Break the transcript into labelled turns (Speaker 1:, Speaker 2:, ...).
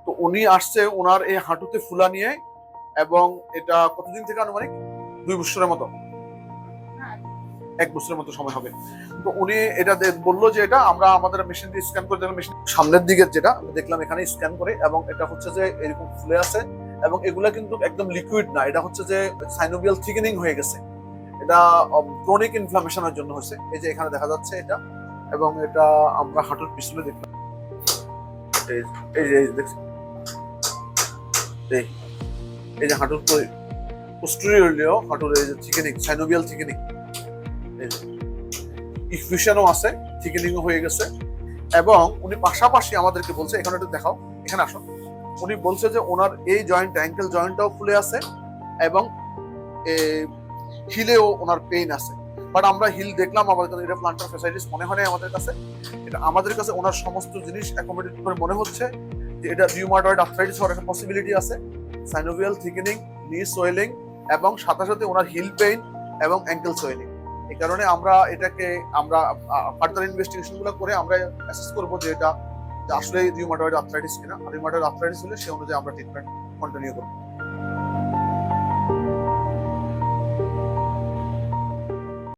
Speaker 1: তো উনি আসছে ওনার এই হাঁটুতে ফুলা নিয়ে, এবং এটা কতদিন থেকে আনুমানিক 2 বছরের মতো, 1 বছরের মতো সময় হবে। তো উনি এটা বললো যে এটা আমরা আমাদের মেশিন দিয়ে স্ক্যান করে দেখলাম, মেশিন সামনের দিকে যেটা দেখলাম এখানে স্ক্যান করে, এবং এটা হচ্ছে যে এরকম ফুলে আছে, এবং এগুলা কিন্তু একদম লিকুইড না, এটা হচ্ছে যে সাইনোভিয়াল থিকেনিং হয়ে গেছে, এটা ক্রনিক ইনফ্লামেশনের জন্য হয়েছে। এই যে এখানে দেখা যাচ্ছে এটা, এবং এটা আমরা হাঁটুর পিছনে দেখলাম, এই এই যে দেখছি, এই যে হাঁটুর পোস্টেরিয়রলিও হাঁটুর এই যে থিকেনিং, সাইনোভিয়াল থিকেনিং, এই যে ইফিউশনও আছে, থিকেনিংও হয়ে গেছে। এবং উনি পাশাপাশি আমাদেরকে বলছে, এখানে একটু দেখাও, এখানে আসুন, উনি বলছে যে ওনার এই জয়েন্ট, অ্যাঙ্কেল জয়েন্টটাও ফুলে আছে, এবং হিলেও ওনার পেইন আছে। বাট আমরা হিল দেখলাম, আমাদের এটা প্লান্টার ফ্যাসাইটিস মনে হয় আমাদের কাছে, এটা আমাদের কাছে ওনার সমস্ত জিনিস অ্যাকোমোডেট করে মনে হচ্ছে যে এটা রিউমাটয়েড আর্থ্রাইটিস হওয়ার একটা পসিবিলিটি আছে, সাইনোভিয়াল থিকেনিং, নি সোয়েলিং, এবং সাথে সাথে ওনার হিল পেইন এবং অ্যাঙ্কেল সোয়েলিং। এই কারণে আমরা এটাকে আমরা ফার্দার ইনভেস্টিগেশন গুলো করে আমরা অ্যাসেস করবো যে এটা আসলে রিউমাটয়েড আর্থ্রাইটিস কিনা। রিউমাটয়েড আর্থ্রাইটিস হলে সে অনুযায়ী আমরা ট্রিটমেন্ট কন্টিনিউ করবো।